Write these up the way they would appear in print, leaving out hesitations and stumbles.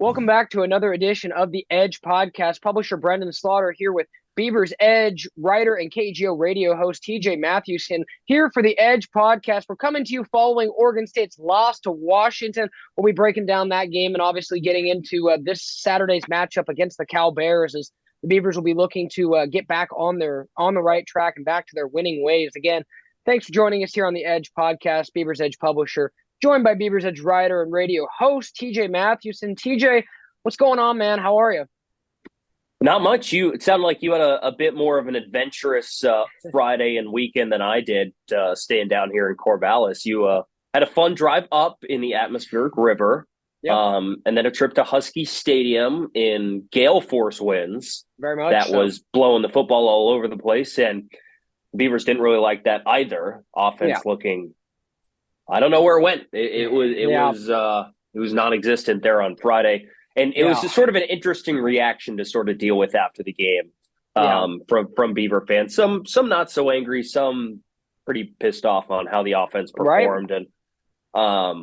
Welcome back to another edition of the Edge podcast. Publisher Brenden Slaughter here with Beaver's Edge writer and KGO radio host TJ Mathewson here for the Edge podcast. We're coming to you following Oregon State's loss to Washington. We'll be breaking down that game and obviously getting into this Saturday's matchup against the Cal Bears as the Beavers will be looking to get back on the right track and back to their winning ways. Again, thanks for joining us here on the Edge podcast, Beaver's Edge publisher, joined by Beaver's Edge writer and radio host TJ Mathewson. TJ, what's going on, man? How are you? Not much. It sounded like you had a bit more of an adventurous Friday and weekend than I did, staying down here in Corvallis. You had a fun drive up in the atmospheric river, Yep. And then a trip to Husky Stadium in gale force winds. Very much That so. was blowing the football all over the place, and Beavers didn't really like that either. Offense looking, I don't know where it went. It was non-existent there on Friday. And it was just sort of an interesting reaction to sort of deal with after the game from Beaver fans. Some not so angry, some pretty pissed off on how the offense performed. Right.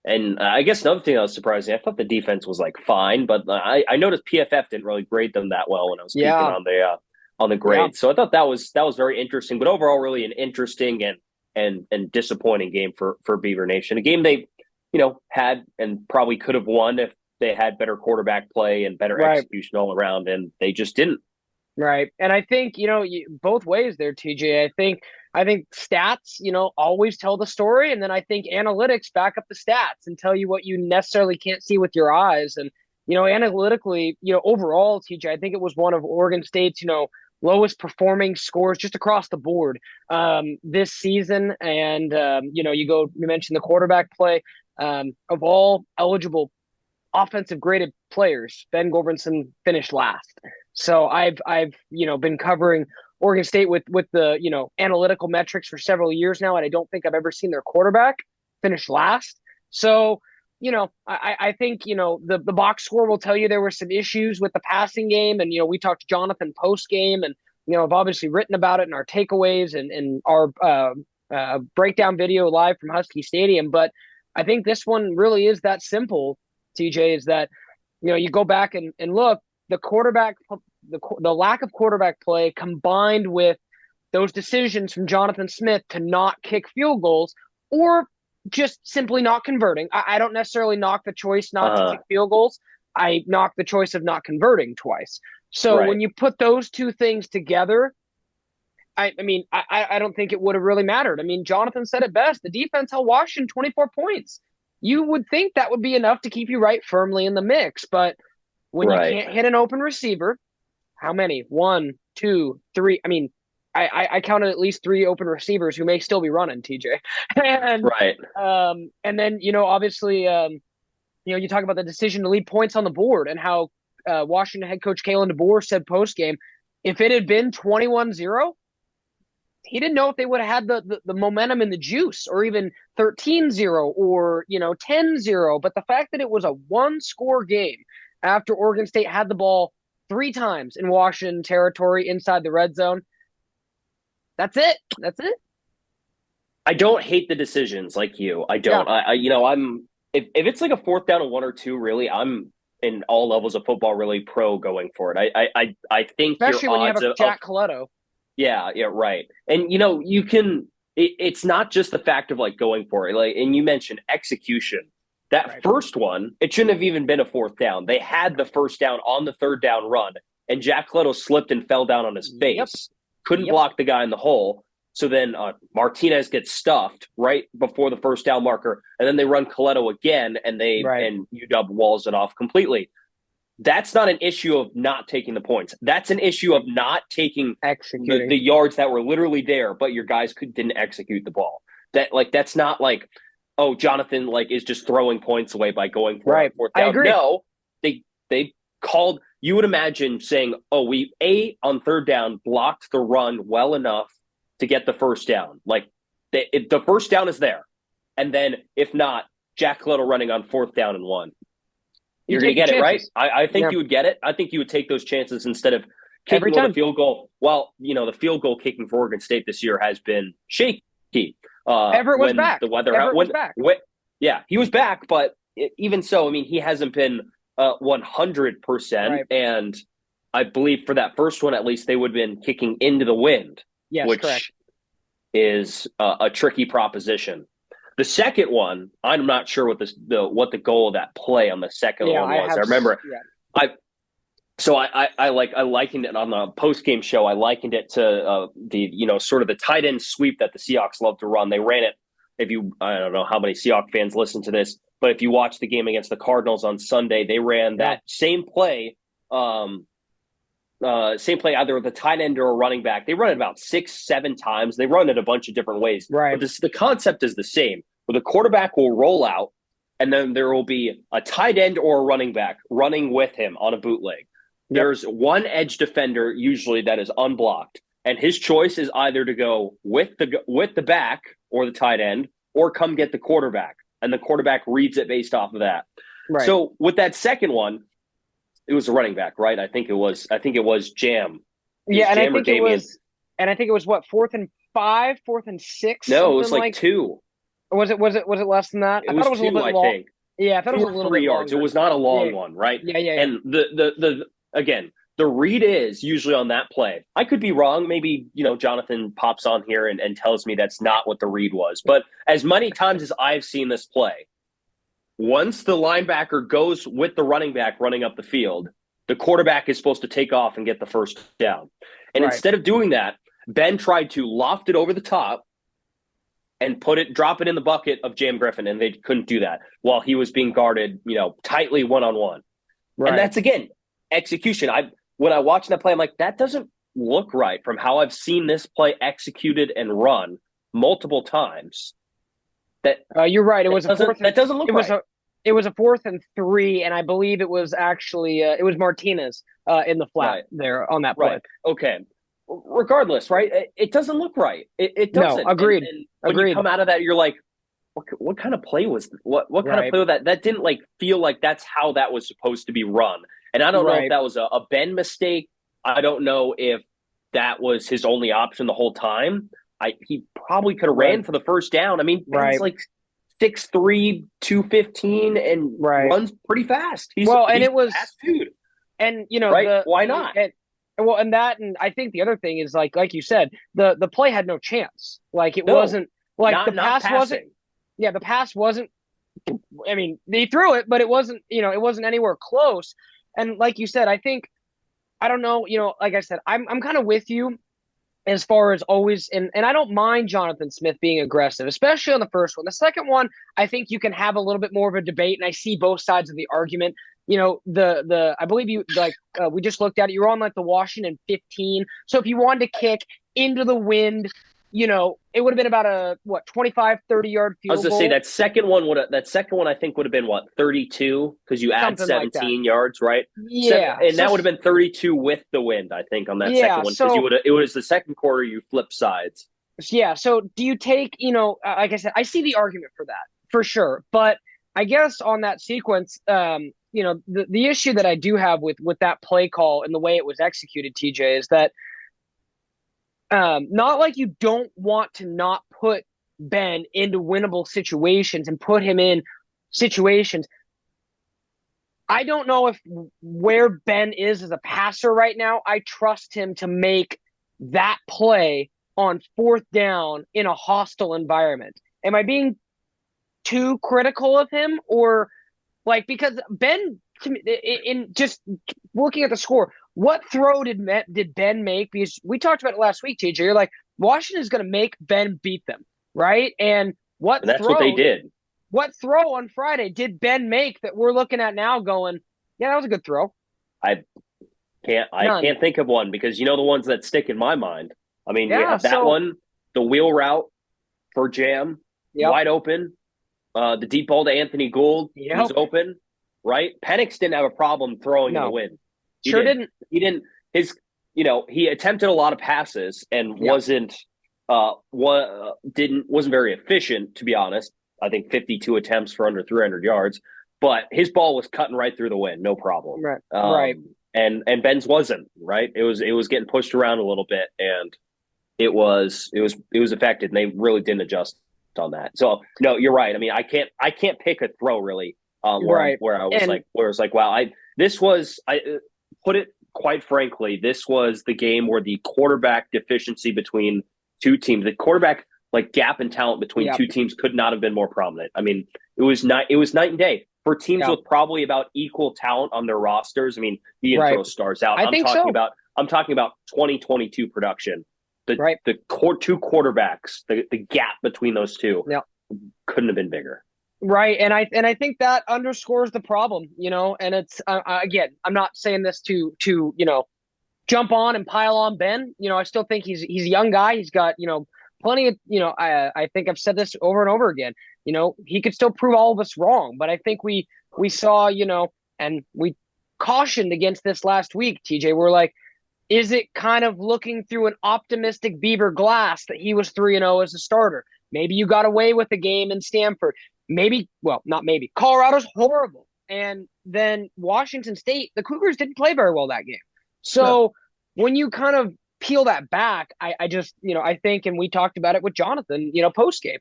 And I guess another thing that was surprising, I thought the defense was like fine, but I noticed PFF didn't really grade them that well when I was speaking on the grade. Yeah. So I thought that was very interesting, but overall really an interesting and disappointing game for Beaver Nation. A game they, had and probably could have won if they had better quarterback play and better execution all around, and they just didn't. Right. And I think, both ways there, TJ. I think stats, always tell the story. And then I think analytics back up the stats and tell you what you necessarily can't see with your eyes. And, analytically, overall, TJ, I think it was one of Oregon State's, lowest performing scores just across the board this season. And, you mentioned the quarterback play of all eligible offensive graded players. Ben Gorbinson finished last. So I've been covering Oregon State with the, analytical metrics for several years now, and I don't think I've ever seen their quarterback finish last. So, I think, the box score will tell you there were some issues with the passing game. And, we talked to Jonathan post game and, I've obviously written about it in our takeaways and our breakdown video live from Husky Stadium. But I think this one really is that simple, TJ, is that, you go back and look, the lack of quarterback play combined with those decisions from Jonathan Smith to not kick field goals or just simply not converting. I don't necessarily knock the choice not to kick field goals. I knock the choice of not converting twice. So when you put those two things together, I don't think it would have really mattered. I mean, Jonathan said it best. The defense held Washington 24 points. You would think that would be enough to keep you right firmly in the mix. But when you can't hit an open receiver, how many? 1, 2, 3. I mean, I counted at least 3 open receivers who may still be running, TJ. And then, obviously, you talk about the decision to leave points on the board and how Washington head coach Kalen DeBoer said post-game, if it had been 21-0, he didn't know if they would have had the momentum and the juice or even 13-0 or, 10-0. But the fact that it was a one-score game after Oregon State had the ball 3 times in Washington territory inside the red zone, that's it. I don't hate the decisions like you. I don't. Yeah. I'm if it's like a 4th down and 1 or 2, really, I'm in all levels of football really pro going for it. I think especially when you have Jack Coletto. Yeah, right. And you can. It's not just the fact of like going for it. Like, and you mentioned execution. That first one, it shouldn't have even been a 4th down. They had the first down on the 3rd down run, and Jack Coletto slipped and fell down on his face. Couldn't block the guy in the hole. So then Martinez gets stuffed right before the first down marker, and then they run Coletto again, and and UW walls it off completely. That's not an issue of not taking the points. That's an issue of not taking the yards that were literally there, but your guys didn't execute the ball. That's not like, oh, Jonathan is just throwing points away by going for a 4th down. I agree. No, they called. You would imagine saying, oh, we on 3rd down blocked the run well enough to get the first down. The first down is there. And then if not, Jack Coletto running on 4th down and 1. You're going to get it, right? I think you would get it. I think you would take those chances instead of kicking on the field goal. Well, the field goal kicking for Oregon State this year has been shaky. Everett was back. The weather was back. Yeah, he was back, but even so, I mean, he hasn't been 100%. Right. And I believe for that first one, at least, they would have been kicking into the wind, Yes, correct. which is a tricky proposition. The second one, I'm not sure what the goal of that play on the second Yeah, one was. I remember yeah. I likened it on the post game show. I likened it to the sort of the tight end sweep that the Seahawks love to run. They ran it. I don't know how many Seahawks fans listen to this, but if you watch the game against the Cardinals on Sunday, they ran that same play. Same play either with a tight end or a running back. They run it about 6-7 times. They run it a bunch of different ways. Right. But the concept is the same. Where the quarterback will roll out, and then there will be a tight end or a running back running with him on a bootleg. There's one edge defender usually that is unblocked, and his choice is either to go with the back or the tight end, or come get the quarterback, and the quarterback reads it based off of that. Right. So with that second one, it was a running back, right? I think it was Jam. And I think it was what, 4th and 5, 4th and 6. No, it was like 2. Was it less than that? I thought it was 2, a little bit long. I think. Yeah, I thought it was a little 3 bit yards. longer. It was not a long one, right? Yeah. And the again, the read is usually on that play. I could be wrong. Maybe, Jonathan pops on here and tells me that's not what the read was. But as many times as I've seen this play, once the linebacker goes with the running back running up the field, the quarterback is supposed to take off and get the first down. And instead of doing that, Ben tried to loft it over the top and drop it in the bucket of Jam Griffin, and they couldn't do that while he was being guarded, tightly one-on-one. Right. And that's, again, execution. When I watch that play, I'm like, that doesn't look right from how I've seen this play executed and run multiple times. You're right. It was that doesn't look right. It was a 4th and 3, and I believe it was actually it was Martinez in the flat there on that play. Right. Okay. Regardless, right? It doesn't look right. It doesn't. No, agreed. And when you come out of that, you're like, what kind of play was what kind of play was that? That didn't feel like that's how that was supposed to be run. And I don't know if that was a Ben mistake. I don't know if that was his only option the whole time. He probably could have ran for the first down. I mean, Ben's 6'3", 215, and runs pretty fast. He's it was fast dude. And why not? And I think the other thing is like you said, the play had no chance. Wasn't the pass wasn't. Yeah, the pass wasn't. I mean, they threw it, but it wasn't. It wasn't anywhere close. And like you said, I think, I don't know. Like I said, I'm kind of with you as far as always, and I don't mind Jonathan Smith being aggressive, especially on the first one. The second one, I think you can have a little bit more of a debate, and I see both sides of the argument. I believe you we just looked at it. You're on the Washington 15. So if you wanted to kick into the wind, it would have been about a 25, 30-yard field goal. I was going to say that second one I think would have been 32 because you add 17 yards, right? Yeah, that would have been 32 with the wind, I think, on that second one because it was the second quarter you flip sides. Yeah. So do you take like I said, I see the argument for that for sure, but I guess on that sequence, the issue that I do have with that play call and the way it was executed, TJ, is that not like you don't want to not put Ben into winnable situations and put him in situations. I don't know if where Ben is as a passer right now, I trust him to make that play on 4th down in a hostile environment. Am I being too critical of him, or because Ben, in just looking at the score, what throw did Ben make? Because we talked about it last week, TJ. You're like, Washington's going to make Ben beat them, right? And that's what they did. What throw on Friday did Ben make that we're looking at now going, yeah, that was a good throw? I can't think of one because the ones that stick in my mind. I mean, we have that one, the wheel route for Jam, wide open. The deep ball to Anthony Gould was open, right? Penix didn't have a problem throwing in the wind. He didn't. He didn't. He attempted a lot of passes and wasn't very efficient, to be honest. I think 52 attempts for under 300 yards, but his ball was cutting right through the wind, no problem. Right. Right. And Ben's wasn't, right? It was getting pushed around a little bit, and it was affected, and they really didn't adjust on that. So no, you're right. I mean, I can't pick a throw really Right. where I was And like, where it was like, wow, I put it quite frankly, this was the game where the quarterback deficiency between two teams, the quarterback like gap in talent between yeah, two teams could not have been more prominent. I mean, it was night and day for teams yeah, with probably about equal talent on their rosters. I mean, you can right. throw stars out. I think so. I'm talking about 2022 production. Right. The core two quarterbacks, the gap between those two Yeah. couldn't have been bigger. Right, and I think that underscores the problem, and it's again, I'm not saying this to jump on and pile on Ben. I still think he's a young guy. He's got plenty of I think I've said this over and over again. He could still prove all of us wrong, but I think we saw and we cautioned against this last week. TJ, we're like, is it kind of looking through an optimistic Beaver glass that he was 3-0 as a starter? Maybe you got away with the game in Stanford. Maybe, well, not maybe. Colorado's horrible. And then Washington State, the Cougars didn't play very well that game. No, So when you kind of peel that back, I just, I think, and we talked about it with Jonathan, post game.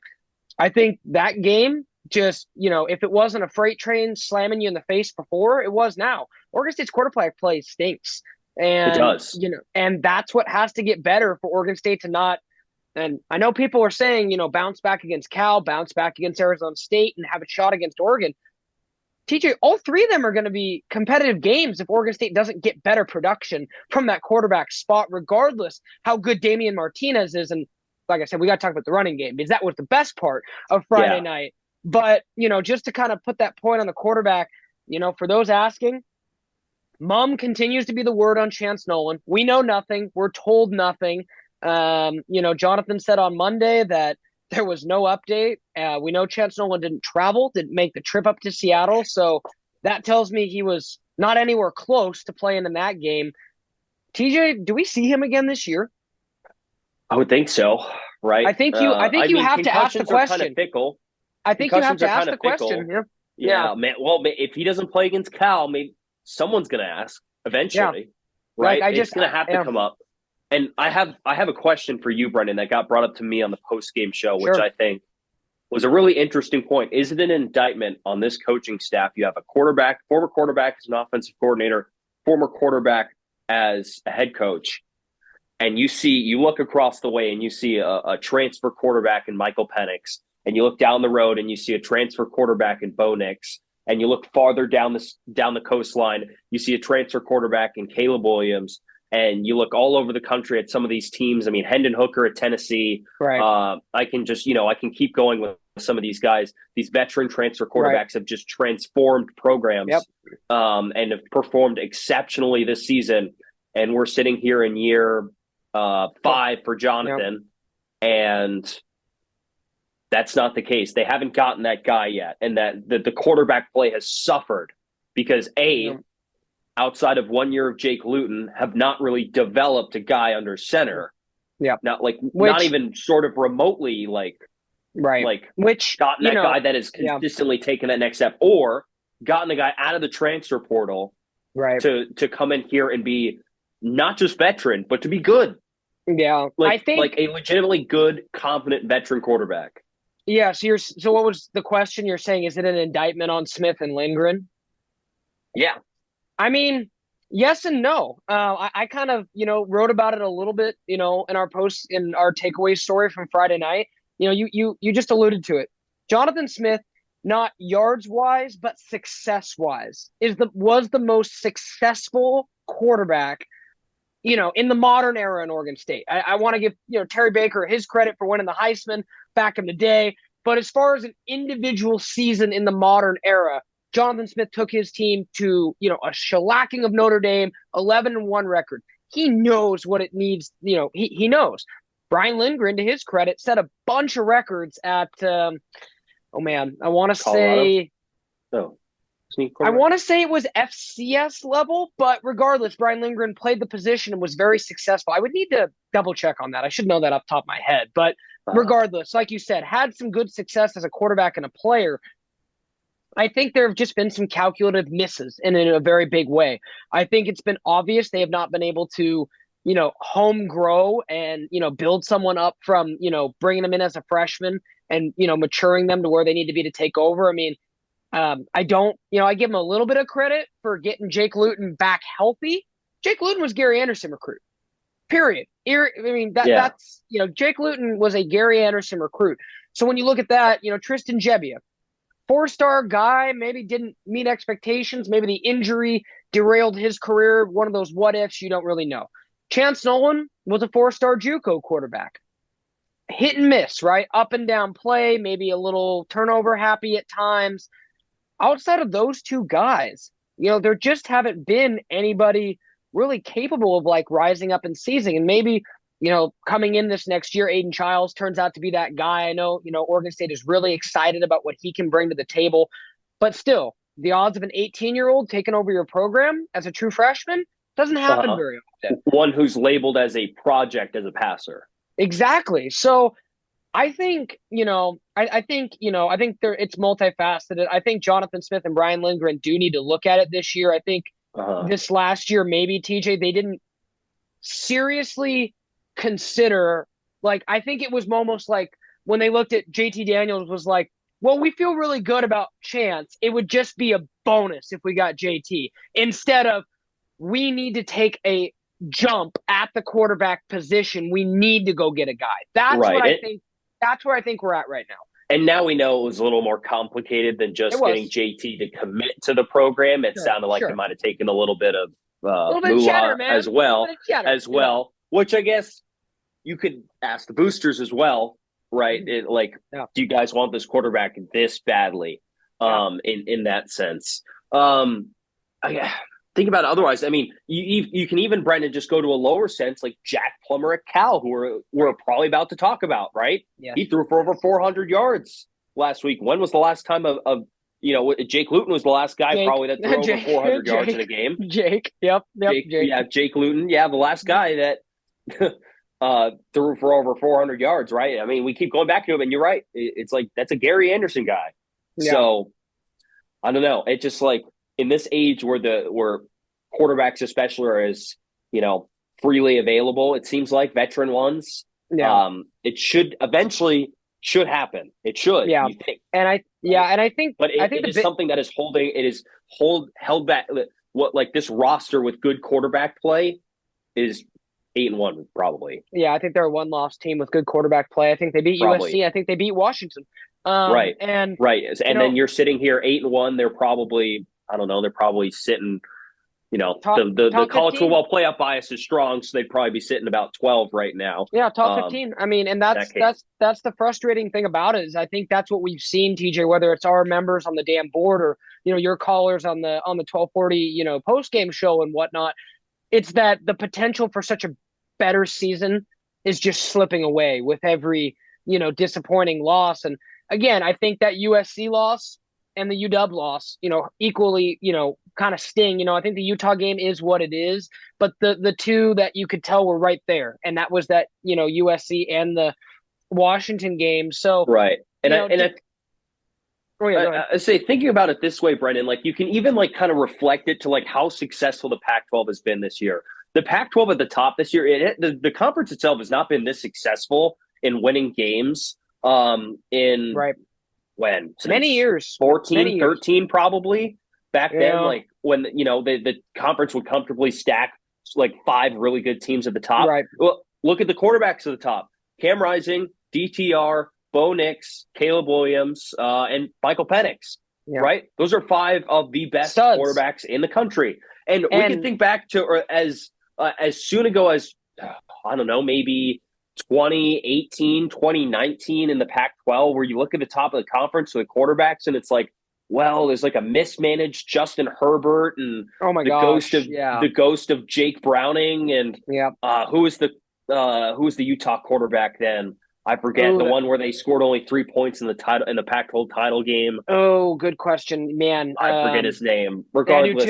I think that game just, if it wasn't a freight train slamming you in the face before, it was now. Oregon State's quarterback play stinks. it And, does. and that's what has to get better for Oregon State to not. And I know people are saying, bounce back against Cal, bounce back against Arizona State, and have a shot against Oregon. TJ, all three of them are going to be competitive games if Oregon State doesn't get better production from that quarterback spot, regardless how good Damian Martinez is. And like I said, we got to talk about the running game because that was the best part of Friday Yeah. night. But, just to kind of put that point on the quarterback, for those asking, continues to be the word on Chance Nolan. We know nothing. We're told nothing. Jonathan said on Monday that there was no update. We know Chance Nolan didn't travel, didn't make the trip up to Seattle. So that tells me he was not anywhere close to playing in that game. TJ, do we see him again this year? I would think so, right? I think you mean, have to ask the concussions are kind of question. fickle. I think you have Concussions to are ask kind the of question. fickle. Yeah. Yeah, man. Well, if he doesn't play against Cal, maybe someone's going to ask eventually, right? It's going to have to come up. And I have a question for you, Brenden, that got brought up to me on the post game show, which Sure. I think was a really interesting point. Is it an indictment on this coaching staff? You have a quarterback, former quarterback as an offensive coordinator, former quarterback as a head coach, and you look across the way and you see a transfer quarterback in Michael Penix, and you look down the road and you see a transfer quarterback in Bo Nix, and you look farther down the coastline, you see a transfer quarterback in Caleb Williams, and you look all over the country at some of these teams. I mean, Hendon Hooker at Tennessee. Right. I can keep going with some of these guys. These veteran transfer quarterbacks have just transformed programs and have performed exceptionally this season. And we're sitting here in year 5 for Jonathan, and that's not the case. They haven't gotten that guy yet, and that the quarterback play has suffered because outside of 1 year of Jake Luton, have not really developed a guy under center. Yeah. Not even sort of remotely gotten that guy that has consistently taken that next step, or gotten a guy out of the transfer portal to come in here and be not just veteran, but to be good. Yeah. I think a legitimately good, confident veteran quarterback. Yeah. So what was the question? You're saying, is it an indictment on Smith and Lindgren? Yeah. I mean, yes and no. I kind of, wrote about it a little bit, in our post, in our takeaway story from Friday night. You just alluded to it. Jonathan Smith, not yards wise, but success wise, was the most successful quarterback, in the modern era in Oregon State. I want to give, Terry Baker his credit for winning the Heisman back in the day. But as far as an individual season in the modern era, Jonathan Smith took his team to, a shellacking of Notre Dame, 11-1 record. He knows what it needs. He knows. Brian Lindgren, to his credit, set a bunch of records at, I want to say, I want to say it was FCS level, but regardless, Brian Lindgren played the position and was very successful. I would need to double check on that. I should know that off the top of my head. But regardless, like you said, had some good success as a quarterback and a player. I think there have just been some calculative misses in a very big way. I think it's been obvious they have not been able to, home grow and, build someone up from, bringing them in as a freshman and, maturing them to where they need to be to take over. I mean, I don't, I give him a little bit of credit for getting Jake Luton back healthy. Jake Luton was Gary Anderson recruit. Period. I mean Yeah. that's Jake Luton was a Gary Anderson recruit. So when you look at that, Tristan Gebbia, 4-star guy, maybe didn't meet expectations. Maybe the injury derailed his career. One of those what ifs you don't really know. Chance Nolan was a 4-star JUCO quarterback. Hit and miss, right? Up and down play, maybe a little turnover happy at times. Outside of those two guys, there just haven't been anybody really capable of like rising up and seizing. And maybe, coming in this next year, Aiden Childs turns out to be that guy. I know, Oregon State is really excited about what he can bring to the table. But still, the odds of an 18-year-old taking over your program as a true freshman doesn't happen Uh-huh. very often. One who's labeled as a project as a passer. Exactly. So I think, I think it's multifaceted. I think Jonathan Smith and Brian Lindgren do need to look at it this year. I think Uh-huh. this last year, maybe TJ, they didn't seriously consider, like, I think it was almost like when they looked at JT Daniels was like, well, we feel really good about Chance. It would just be a bonus if we got JT instead of we need to take a jump at the quarterback position. We need to go get a guy. That's what Right. I think. That's where I think we're at right now. And now we know it was a little more complicated than It just getting was. JT to commit to the program. It Sure, sounded like they sure. might have taken a little bit of A little bit of cheddar, moolah man. A little bit of cheddar. which I guess you could ask the boosters as well, right? Yeah. Do you guys want this quarterback this badly? Yeah. In that sense. I think about it otherwise. I mean, you can even, Brenden, just go to a lower sense, like Jack Plummer at Cal, who we're probably about to talk about, right? Yes. He threw for over 400 yards last week. When was the last time Jake Luton was the last guy probably that threw over 400 yards in a game? Jake. Yep. Jake. Yeah, Jake Luton. Yeah, the last guy that threw for over 400 yards, right? I mean, we keep going back to him, and you're right. It's like that's a Gary Anderson guy. Yeah. So I don't know. It's just like in this age where quarterbacks especially are as freely available, it seems like veteran ones. Yeah. It should eventually happen. It should. Yeah. You think. And I think, but I think it is something that is held back. What like this roster with good quarterback play is 8-1 probably. Yeah, I think they're a one-loss team with good quarterback play. I think they beat USC. I think they beat Washington. Right. And then you're sitting here 8-1. They're probably, I don't know, they're probably sitting, the college football playoff bias is strong, so they'd probably be sitting about 12 right now. Yeah, top 15. I mean, and that's the frustrating thing about it is I think that's what we've seen, TJ, whether it's our members on the damn board or, your callers on the 1240, post-game show and whatnot. It's that the potential for such a better season is just slipping away with every, disappointing loss. And again, I think that USC loss and the UW loss, equally, kind of sting. I think the Utah game is what it is, but the two that you could tell were right there, and that was that, USC and the Washington game. So right, I say thinking about it this way, Brenden, like you can even like kind of reflect it to like how successful the Pac-12 has been this year. The Pac-12 at the top this year, the conference itself has not been this successful in winning games. In right. When? Since many years. 14, 13 probably. Back Yeah. then, like when, the conference would comfortably stack like 5 really good teams at the top. Right. Well, look at the quarterbacks at the top. Cam Rising, DTR, Bo Nix, Caleb Williams, and Michael Penix. Yeah. Right? Those are 5 of the best quarterbacks in the country. And we can think back to as soon ago as, I don't know, maybe 2018, 2019 in the Pac-12, where you look at the top of the conference with quarterbacks and it's like, well, there's like a mismanaged Justin Herbert and the ghost of Jake Browning and who was the Utah quarterback then? I forget. The one where they scored only 3 points in the Pac-12 title game. Oh, good question, man. I forget his name. Regardless,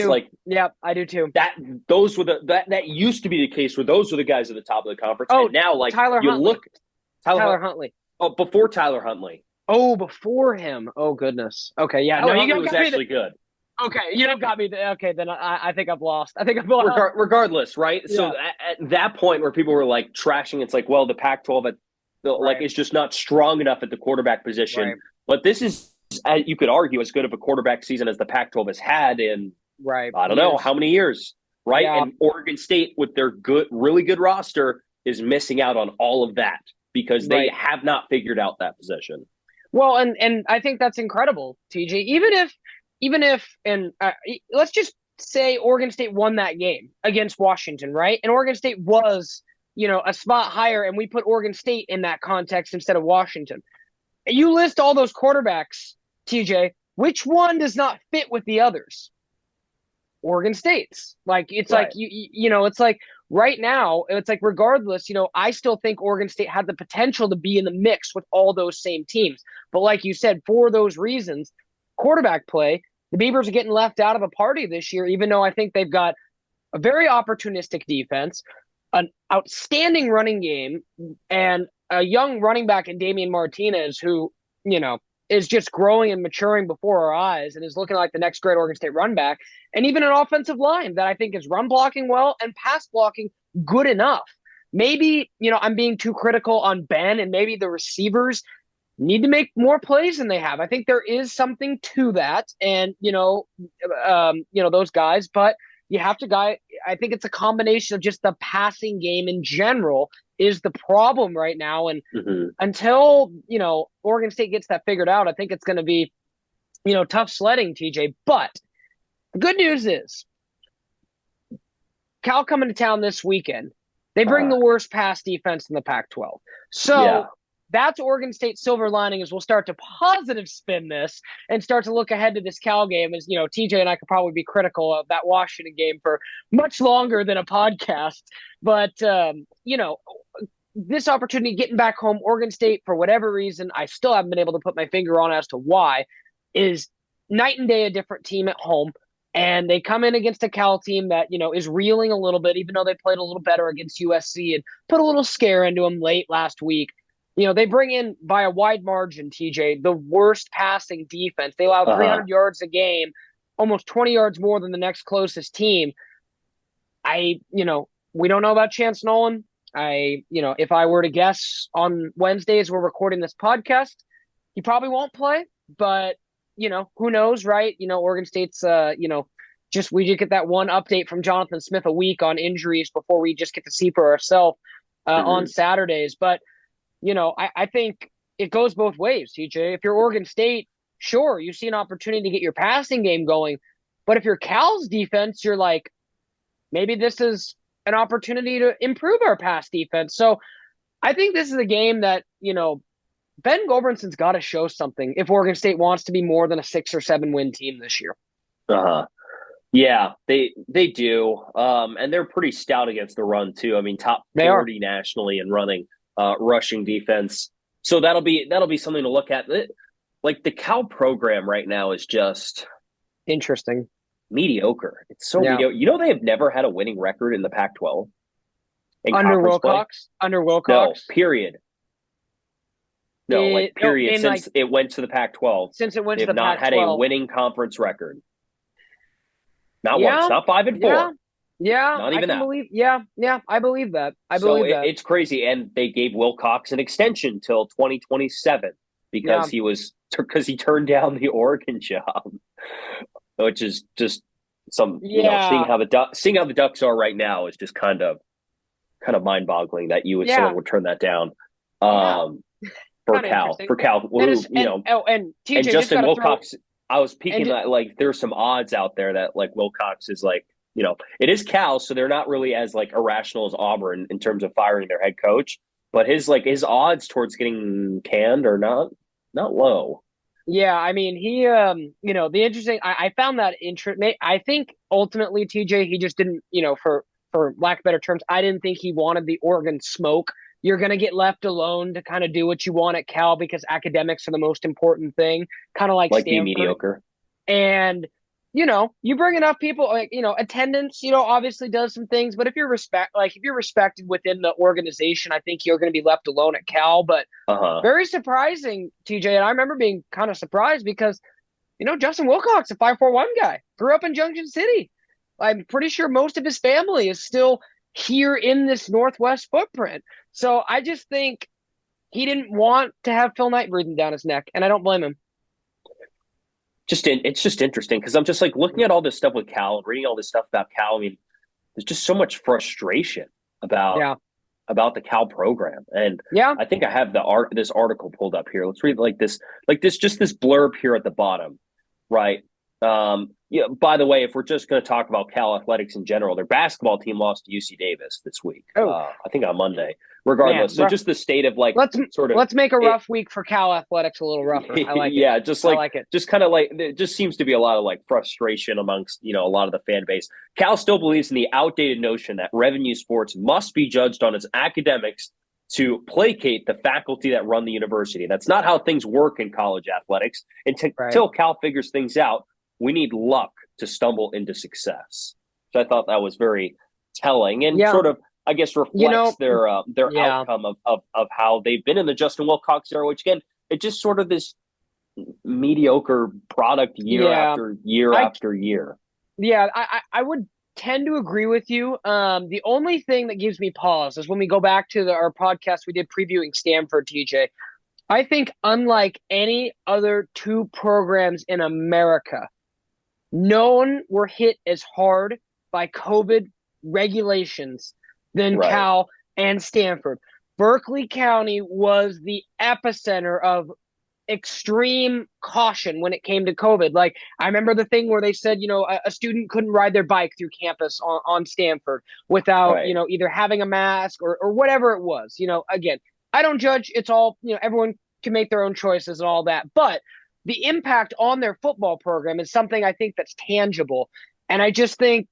I do too. That used to be the case where those were the guys at the top of the conference. Oh, and now like Tyler Huntley. Oh, before Tyler Huntley. Oh, before him. Oh, goodness. Okay, yeah. Tyler Huntley was actually good. Okay, you don't got me. Okay, then I think I've lost. I think I've lost. Regardless, right? Yeah. So at that point where people were like trashing, it's like, well, the Pac-12 like it's just not strong enough at the quarterback position. Right. But this is you could argue, as good of a quarterback season as the Pac-12 has had in, Right. I don't know, how many years, right? Yeah. And Oregon State, with their really good roster, is missing out on all of that because they have not figured out that position. Well, and I think that's incredible, TJ. And let's just say Oregon State won that game against Washington, right? And Oregon State was, a spot higher, and we put Oregon State in that context instead of Washington. You list all those quarterbacks, TJ. Which one does not fit with the others? Oregon State's. It's right. It's like right now, it's like regardless, I still think Oregon State had the potential to be in the mix with all those same teams. But like you said, for those reasons, quarterback play, the Beavers are getting left out of a party this year, even though I think they've got a very opportunistic defense, an outstanding running game, and a young running back in Damian Martinez who, is just growing and maturing before our eyes and is looking like the next great Oregon State run back. And even an offensive line that I think is run blocking well and pass blocking good enough. Maybe, I'm being too critical on Ben, and maybe the receivers need to make more plays than they have. I think there is something to that, and, those guys, but you have to I think it's a combination of just the passing game in general is the problem right now. And until, Oregon State gets that figured out, I think it's going to be, tough sledding, TJ. But the good news is Cal coming to town this weekend. They bring the worst pass defense in the Pac-12. So that's Oregon State's silver lining, is we'll start to positive spin this and start to look ahead to this Cal game. As TJ and I could probably be critical of that Washington game for much longer than a podcast. But, this opportunity getting back home, Oregon State, for whatever reason, I still haven't been able to put my finger on as to why, is night and day a different team at home. And they come in against a Cal team that, is reeling a little bit, even though they played a little better against USC and put a little scare into them late last week. They bring in by a wide margin, TJ, the worst passing defense. They allow 300 yards a game, almost 20 yards more than the next closest team. We don't know about Chance Nolan. If I were to guess on Wednesdays we're recording this podcast, he probably won't play, but, who knows, right? Oregon State's, we just get that one update from Jonathan Smith a week on injuries before we just get to see for ourselves on Saturdays. But, I think it goes both ways, TJ. If you're Oregon State, sure, you see an opportunity to get your passing game going. But if you're Cal's defense, you're like, maybe this is an opportunity to improve our pass defense. So I think this is a game that, Ben Gulbranson's got to show something if Oregon State wants to be more than a 6 or 7 win team this year. Yeah, they do. And they're pretty stout against the run too. I mean, top 40 nationally in running, rushing defense. So that'll be something to look at. Like the Cal program right now is just interesting. Mediocre. It's so mediocre. They have never had a winning record in the Pac-12. Under Wilcox? Under Wilcox? No, period. Period. Since it went to the Pac-12. Since it went to the Pac-12. They've not had a winning conference record. Not once. Not 5-4. Yeah. Not even that. I believe that. It's crazy. And they gave Wilcox an extension till 2027 because he turned down the Oregon job. Which is just seeing how the Ducks are right now is just kind of mind-boggling that someone would turn that down for Cal. And Justin Wilcox. I was peeking that there's some odds out there that Wilcox is it is Cal, so they're not really as irrational as Auburn in terms of firing their head coach, but his odds towards getting canned are not low. Yeah, I mean, he, the interesting, I found that interesting. I think ultimately, TJ, he just didn't, for lack of better terms, I didn't think he wanted the Oregon smoke. You're going to get left alone to kind of do what you want at Cal because academics are the most important thing, kind of like Stanford. Be mediocre. And, you bring enough people, attendance, obviously does some things, but if you're respected within the organization, I think you're going to be left alone at Cal. But very surprising, TJ. And I remember being kind of surprised because, Justin Wilcox, a 5'4" guy, grew up in Junction City. I'm pretty sure most of his family is still here in this Northwest footprint. So I just think he didn't want to have Phil Knight breathing down his neck, and I don't blame him. it's just interesting because I'm just like looking at all this stuff with Cal and reading all this stuff about Cal. I mean, there's just so much frustration about Yeah. about the Cal program. And Yeah. I think I have this article pulled up here. Let's read just this blurb here at the bottom, right? Yeah, by the way, if we're just going to talk about Cal athletics in general, their basketball team lost to UC Davis this week. Oh, I think on Monday. man. Regardless, so just the state of like Let's sort of let's make a it, rough week for Cal athletics a little rougher. I like it. yeah, just I like like it. just kind of like there just seems to be a lot of like frustration amongst a lot of the fan base. Cal still believes in the outdated notion that revenue sports must be judged on its academics to placate the faculty that run the university. That's not how things work in college athletics. Right. Until Cal figures things out, we need luck to stumble into success. So I thought that was very telling and Yeah. sort of, I guess, reflects their outcome of how they've been in the Justin Wilcox era, which again, it's just sort of this mediocre product year after year after year. Yeah, I would tend to agree with you. The only thing that gives me pause is when we go back to our podcast we did previewing Stanford, TJ. I think unlike any other two programs in America, no one were hit as hard by COVID regulations than Cal and Stanford. Berkeley County was the epicenter of extreme caution when it came to COVID. Like, I remember the thing where they said, a student couldn't ride their bike through campus on Stanford without, either having a mask or whatever it was. Again, I don't judge. It's all, everyone can make their own choices and all that. But the impact on their football program is something I think that's tangible. And I just think,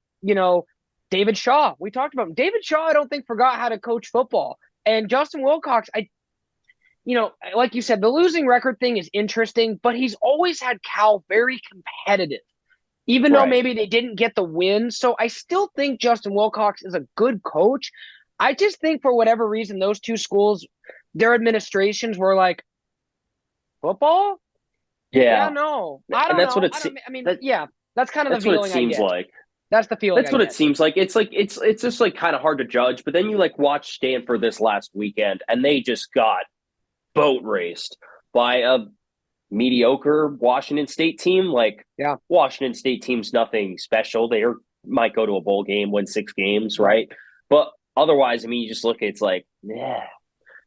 David Shaw, we talked about him. David Shaw, I don't think forgot how to coach football. And Justin Wilcox, like you said, the losing record thing is interesting, but he's always had Cal very competitive, even though maybe they didn't get the win. So I still think Justin Wilcox is a good coach. I just think for whatever reason, those two schools, their administrations were like, football? Yeah. No. I don't and that's know. what it's. That's kind of that's the what feeling it I seems get. like. That's the feeling That's what it seems like. It's just like kind of hard to judge. But then you like watch Stanford this last weekend, and they just got boat raced by a mediocre Washington State team. Washington State team's nothing special. They might go to a bowl game, win 6 games, right? But otherwise, I mean, you just look at it's like, yeah.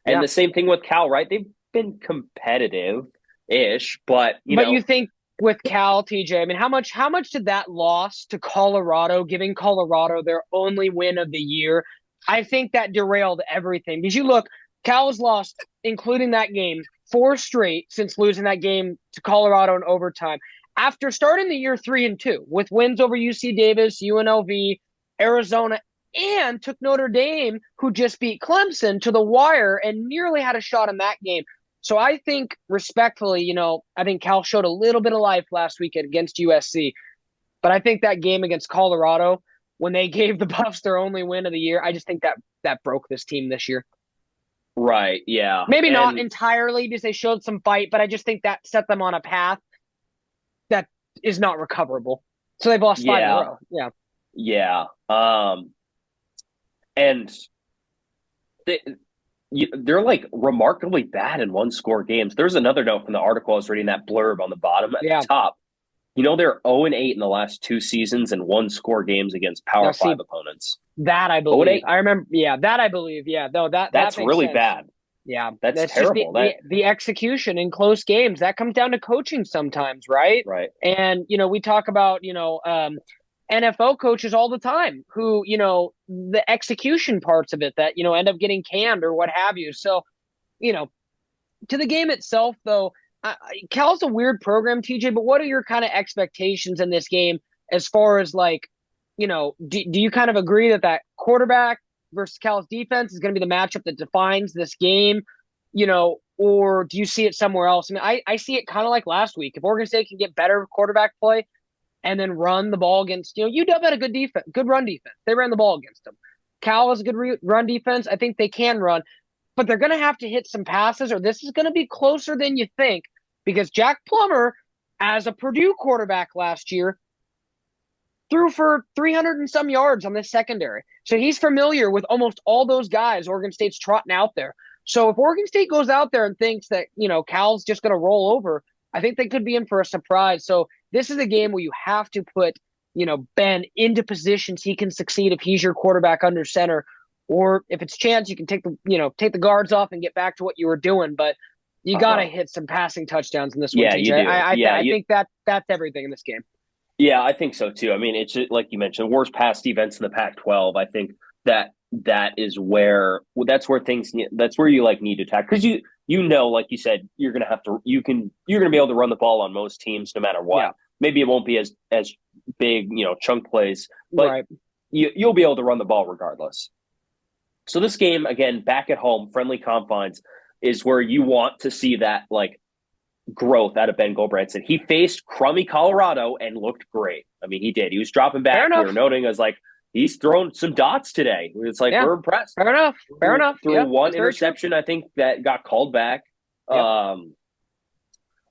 And the same thing with Cal, right? They've been competitive-ish, but you think with Cal, TJ, I mean, how much did that loss to Colorado, giving Colorado their only win of the year, I think that derailed everything. Because you look, Cal has lost, including that game, 4 straight since losing that game to Colorado in overtime. After starting the year 3-2 with wins over UC Davis, UNLV, Arizona, and took Notre Dame, who just beat Clemson, to the wire and nearly had a shot in that game. So I think, respectfully, I think Cal showed a little bit of life last weekend against USC. But I think that game against Colorado, when they gave the Buffs their only win of the year, I just think that broke this team this year. Right, yeah. Maybe not entirely because they showed some fight, but I just think that set them on a path that is not recoverable. So they've lost 5 in a row. Yeah. Yeah. And they're like remarkably bad in 1-score games. There's another note from the article I was reading, that blurb on the bottom at the top. They're 0-8 in the last 2 seasons in 1-score games against Power 5 opponents. That I believe. I remember. Yeah, that I believe. Yeah, no, that's really sense. bad. Yeah, that's terrible. Just the execution in close games that comes down to coaching sometimes, right? Right. And we talk about NFL coaches all the time who, the execution parts of it that, end up getting canned or what have you. So, to the game itself, though, Cal's a weird program, TJ, but what are your kind of expectations in this game as far as do you kind of agree that quarterback versus Cal's defense is going to be the matchup that defines this game, or do you see it somewhere else? I mean, I see it kind of like last week. If Oregon State can get better quarterback play, and then run the ball against, UW had a good defense, good run defense. They ran the ball against them. Cal has a good run defense. I think they can run, but they're going to have to hit some passes, or this is going to be closer than you think, because Jack Plummer, as a Purdue quarterback last year, threw for 300 and some yards on this secondary. So he's familiar with almost all those guys Oregon State's trotting out there. So if Oregon State goes out there and thinks that, Cal's just going to roll over, I think they could be in for a surprise. So this is a game where you have to put, Ben into positions he can succeed if he's your quarterback under center, or if it's chance you can take the guards off and get back to what you were doing. But you got to hit some passing touchdowns in this one, Yeah, TJ. you do. I think that's everything in this game. Yeah, I think so too. I mean, it's just, like you mentioned, the worst pass defense in the Pac-12. I think that's where you like need to attack, because like you said, you're gonna be able to run the ball on most teams no matter what. Yeah. Maybe it won't be as big, chunk plays, but right. you'll be able to run the ball regardless. So this game, again, back at home, friendly confines, is where you want to see that growth out of Ben Gulbranson. He faced crummy Colorado and looked great. I mean, he did. He was dropping back. We were noting as he's thrown some dots today. It's we're impressed. Fair enough. Threw one interception, I think, that got called back. Yep.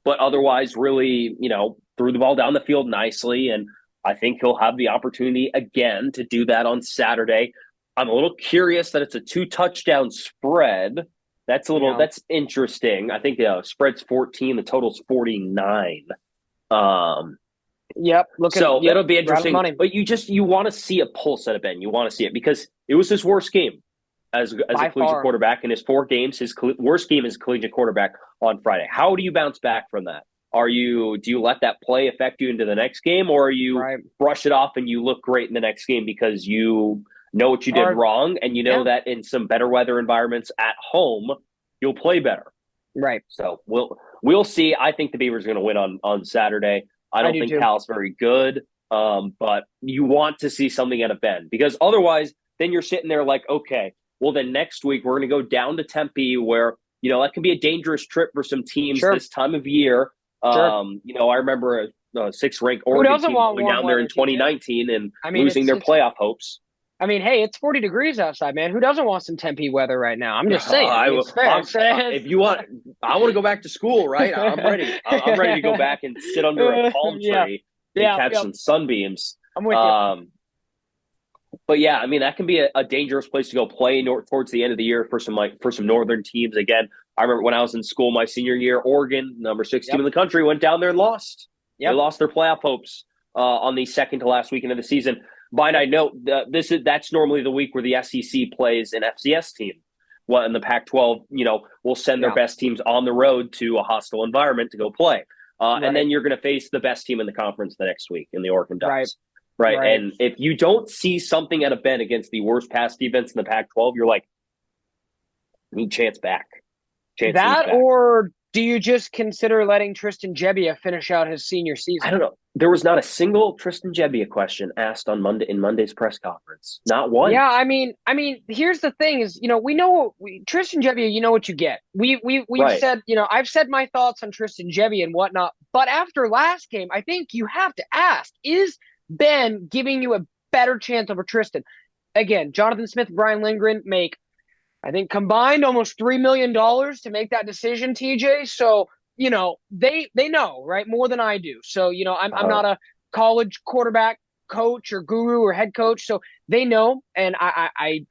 But otherwise, really, threw the ball down the field nicely. And I think he'll have the opportunity again to do that on Saturday. I'm a little curious that it's a 2-touchdown spread. That's interesting. I think the spread's 14, the total's 49. Yep. It'll be interesting. But you want to see a pulse out of Ben. You want to see it because it was his worst game as a collegiate quarterback in his 4 games. His worst game as a collegiate quarterback on Friday. How do you bounce back from that? Do you let that play affect you into the next game, or you brush it off and you look great in the next game because you know what you did wrong, and that in some better weather environments at home, you'll play better. Right. So we'll see. I think the Beavers are going to win on Saturday. I don't think Cal's very good, but you want to see something out of Ben, because otherwise then you're sitting there like, okay, well then next week we're going to go down to Tempe, where that can be a dangerous trip for some teams this time of year. I remember a 6th-ranked Oregon team going down there in 2019 and losing their playoff hopes. I mean, hey, it's 40 degrees outside, man. Who doesn't want some Tempe weather right now? I'm just saying. If you want, I want to go back to school, right? I'm ready. I'm ready to go back and sit under a palm tree and catch some sunbeams. I'm with you. But yeah, I mean, that can be a dangerous place to go play towards the end of the year for some northern teams. Again, I remember when I was in school my senior year, Oregon, number 6 team in the country, went down there and lost. They lost their playoff hopes on the second to last weekend of the season. But I note that's normally the week where the SEC plays an FCS team. Well, in the Pac-12, will send their best teams on the road to a hostile environment to go play. And then you're going to face the best team in the conference the next week in the Oregon Ducks. Right. And if you don't see something out of Ben against the worst pass defense in the Pac-12, you're like, need Chance back. Or do you just consider letting Tristan Gebbia finish out his senior season? I don't know. There was not a single Tristan Gebbia question asked on Monday's press conference. Not one. Yeah, I mean, here's the thing: is we know Tristan Gebbia. You know what you get. We've said I've said my thoughts on Tristan Gebbia and whatnot. But after last game, I think you have to ask: is Ben giving you a better chance over Tristan? Again, Jonathan Smith, Brian Lindgren make, I think, combined almost $3 million to make that decision, TJ. So, they know, right, more than I do. So, I'm not a college quarterback coach or guru or head coach. So they know, and I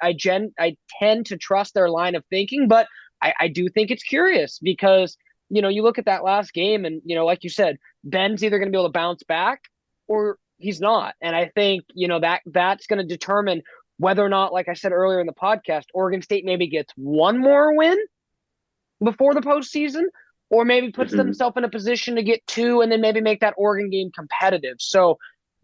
tend to trust their line of thinking. But I do think it's curious because, you look at that last game and, like you said, Ben's either going to be able to bounce back or he's not. And I think, that's going to determine whether or not, like I said earlier in the podcast, Oregon State maybe gets one more win before the postseason, or maybe puts themselves in a position to get 2 and then maybe make that Oregon game competitive. So,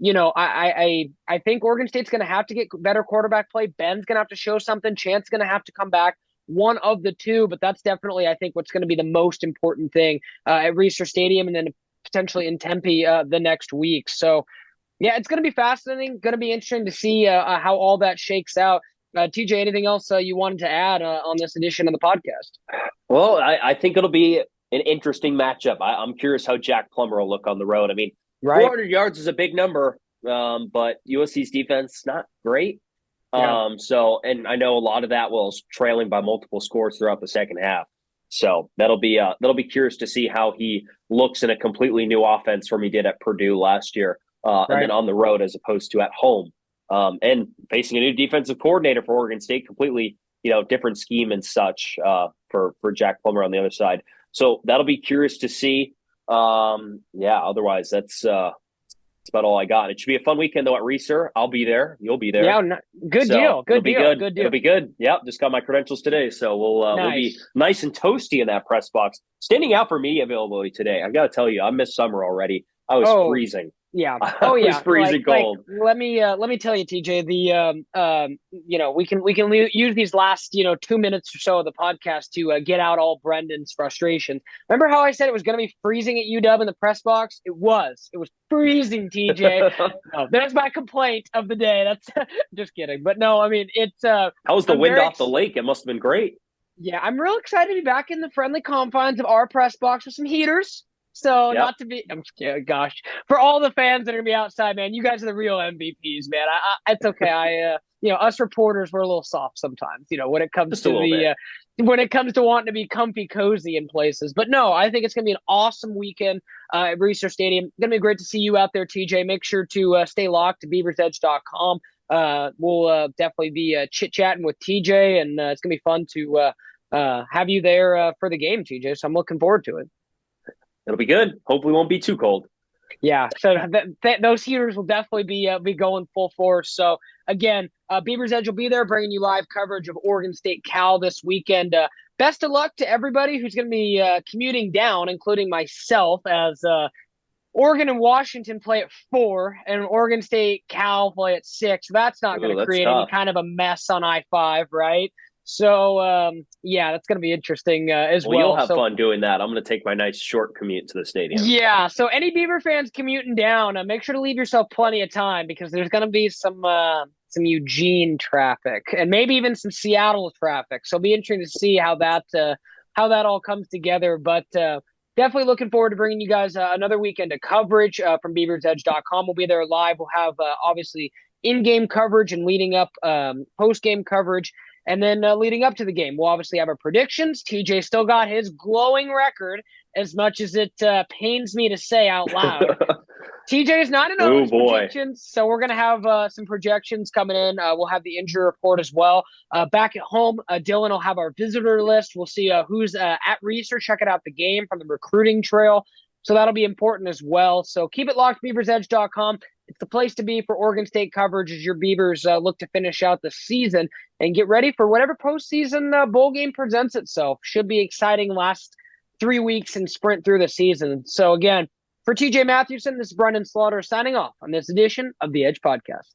I think Oregon State's going to have to get better quarterback play. Ben's going to have to show something. Chance is going to have to come back. One of the two, but that's definitely, I think, what's going to be the most important thing at Reser Stadium and then potentially in Tempe the next week. So, yeah, it's going to be fascinating. Going to be interesting to see how all that shakes out. TJ, anything else you wanted to add on this edition of the podcast? Well, I think it'll be an interesting matchup. I'm curious how Jack Plummer will look on the road. I mean, 400 yards is a big number, but USC's defense not great. And I know a lot of that was trailing by multiple scores throughout the second half. So that'll be curious to see how he looks in a completely new offense from he did at Purdue last year. And then on the road as opposed to at home, and facing a new defensive coordinator for Oregon State, completely, different scheme and such, for Jack Plummer on the other side. So that'll be curious to see. Otherwise that's That's about all I got. It should be a fun weekend though at Reeser. I'll be there. You'll be Yeah, there. no, good So deal. it'll Good be deal. good. Good It'll deal. be good. Yep, just got my credentials today, so we'll be Nice. nice and toasty in that press box. Standing out for media availability today. I got to tell you, I missed summer already. I was Oh, freezing. yeah. Oh I was yeah. freezing cold. Let me tell you, TJ, we can use these last, 2 minutes or so of the podcast to get out all Brendan's frustrations. Remember how I said it was going to be freezing at UW in the press box? It was. It was freezing, TJ. No, there's my complaint of the day. That's just kidding. But no, I mean, How was the I'm wind very off the lake? It must have been great. yeah, I'm real excited to be back in the friendly confines of our press box with some heaters. So Yep, not to be, I'm scared, gosh, for all the fans that are gonna be outside, man, you guys are the real MVPs, man. It's okay. Us reporters, we're a little soft sometimes, when it comes just a to little bit. when it comes to wanting to be comfy, cozy in places. But no, I think it's gonna be an awesome weekend at Research Stadium. Gonna be great to see you out there, TJ. Make sure to stay locked to BeaversEdge.com. We'll definitely be chit chatting with TJ, and it's gonna be fun to have you there for the game, TJ. So I'm looking forward to it. It'll be good. Hopefully, it won't be too cold. Yeah, so those heaters will definitely be going full force. So again, Beaver's Edge will be there, bringing you live coverage of Oregon State Cal this weekend. Best of luck to everybody who's going to be commuting down, including myself, as Oregon and Washington play at 4, and Oregon State Cal play at 6. That's not going Ooh, to that's create any tough. kind of a mess on I-5, right? So yeah, that's going to be interesting as Well, you'll well. have So fun doing that. I'm going to take my nice short commute to the stadium. yeah, so any Beaver fans commuting down, make sure to leave yourself plenty of time because there's going to be some Eugene traffic and maybe even some Seattle traffic. So it'll be interesting to see how that all comes together. But definitely looking forward to bringing you guys another weekend of coverage from BeaversEdge.com. We'll be there live. We'll have obviously in-game coverage and leading up post-game coverage. And then leading up to the game, we'll obviously have our predictions. TJ still got his glowing record, as much as it pains me to say out loud. TJ is 9-0 in Oh his boy. predictions, so we're going to have some projections coming in. We'll have the injury report as well. Back at home, Dylan will have our visitor list. We'll see who's at research, checking out the game from the recruiting trail. So that'll be important as well. So keep it locked, BeaversEdge.com. It's the place to be for Oregon State coverage as your Beavers look to finish out the season and get ready for whatever postseason bowl game presents itself. Should be exciting last 3 weeks and sprint through the season. So again, for TJ Mathewson, this is Brenden Slaughter signing off on this edition of the Edge Podcast.